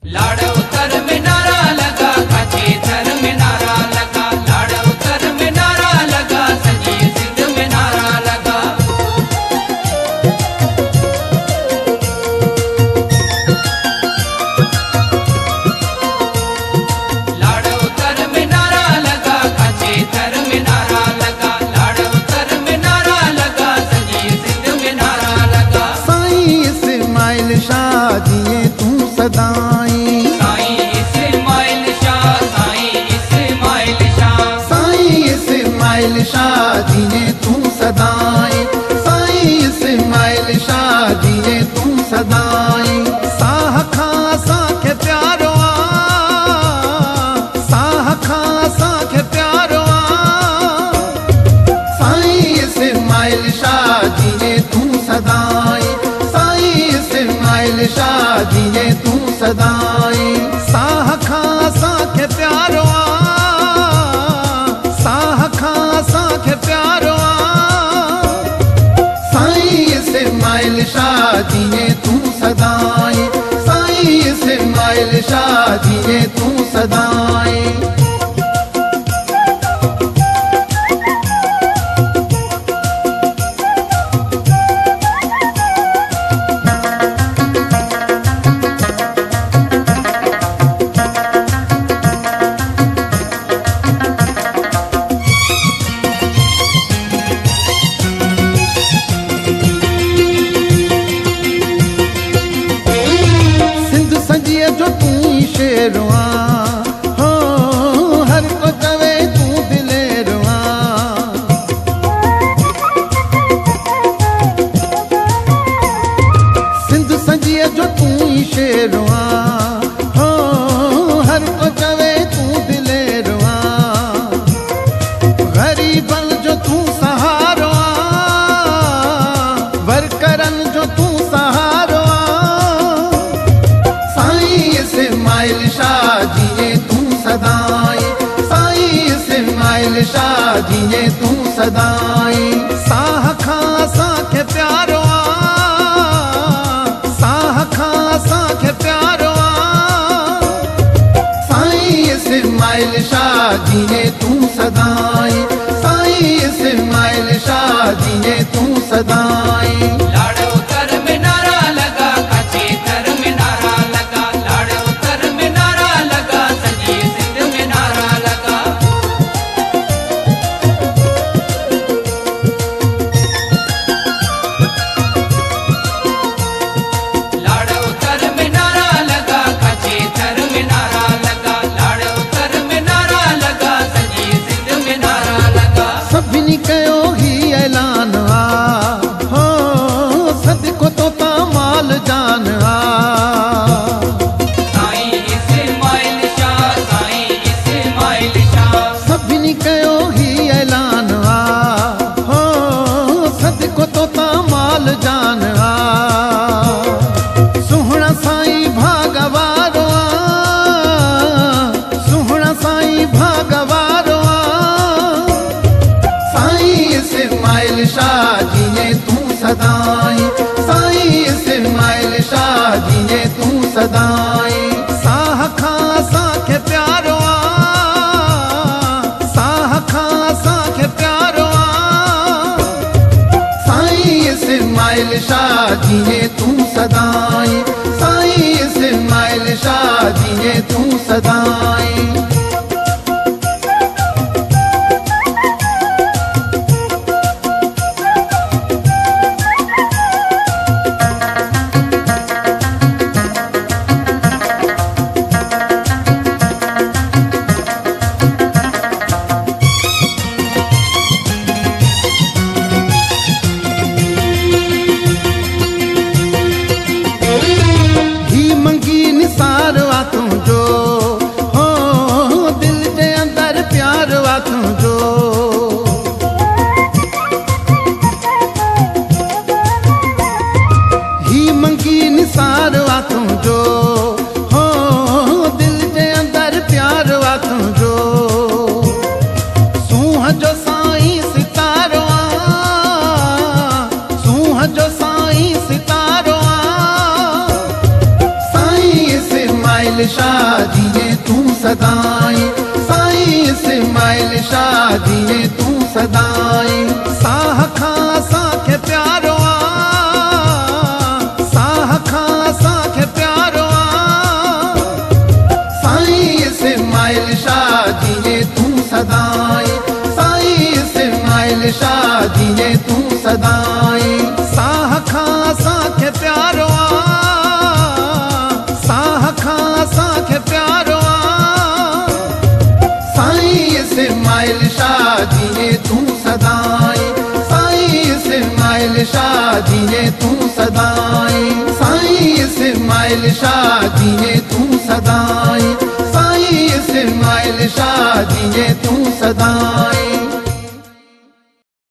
लाड़ उतर में नारा लगा, काचे थर में नारा लगा। लाड़ उतर में नारा लगा, सजी सिंध में नारा लगा। लाड़ उतर में नारा लगा, काचे थर में नारा लगा। लाड़ उतर में नारा लगा, सजी सिंध में नारा लगा। साईं इस्माइल शाह जिए तू सदाई, साईं इस्माइल शाह, साईं इस्माइल शाह। साईं इस्माइल शाह जिए तू सदाई, साईं इस्माइल शाह जिए तू सदाई। साह खां साखे प्यारो आ, साह खां साखे प्यारो आ। साईं इस्माइल शाह जिए तू सदाई, साईं इस्माइल शाह जिए तू सदाई। साह खां साखे प्यारो आ, साह खां साखे प्यारो आ। साईं इस्माइल शाह जिए तू सदाई, साईं इस्माइल शाह जिए तू सदाई। सिंध सजिए जो तू ही शेरो आ, हो हर को चवे तू दिलेरो आ। सिंध सजिए जो तू ही शेरो आ, हो हर को चवे तू दिलेरो आ। गरीबन जो तू सहारो आ, वर्करन जो तू सहारो आ। साईं इस्माइल शाह जिए तू सदाई, साईं इस्माइल शाह जिए तू सदाई। साह खां साखे प्यारो आ, साह खां साखे प्यारो आ। साईं इस्माइल शाह जिए तू सदाई, साईं इस्माइल शाह जिए तू सदाई। लाड़ उतर में नारा लगा, काचे थर में नारा लगा। लाड़ उतर में नारा लगा, सजी सिंध में नारा लगा। लाड़ उतर में नारा लगा, काचे थर में नारा लगा। लाड़ उतर में नारा लगा, सजी सिंध में नारा लगा। सभिनी कयो ही ऐलान आ, हो सदको तो ता माल जान आ। साईं इस्माइल शाह, साईं इस्माइल शाह। सभिनी कयो ही ऐलान आ, हो सदको तो ता माल जान आ। सुहणा साईं भागवारो आ, सुहणा साईं भागवारो आ। साईं इस्माइल शाह जिए तू सदाई, साईं इस्माइल शाह जिए तू सदाई। साह खां साखे प्यारो आ, साह खां साखे प्यारो आ। साईं इस्माइल शाह जिए तू सदाई, साईं इस्माइल शाह जिए तू सदाई। ही मंगी निसार आ तुझो, हो इस्माइल शाह जीए तूं सदाई साईं इस्माइल शाह जीए तूं सदाई साह खां असांखे प्यारो साह खां असांखे प्यारो साईं इस्माइल शाह जीए तूं सदाई साईं इस्माइल शाह जीए तूं सदाई साह खां असांखे प्यारो साह खां असांखे प्यारो साईं इस्माइल शाह जीए तूं सदाई साईं इस्माइल शाह जीए तूं सदाई साईं इस्माइल शाह जीए तूं सदाई साईं इस्माइल शाह जीए तूं सदाई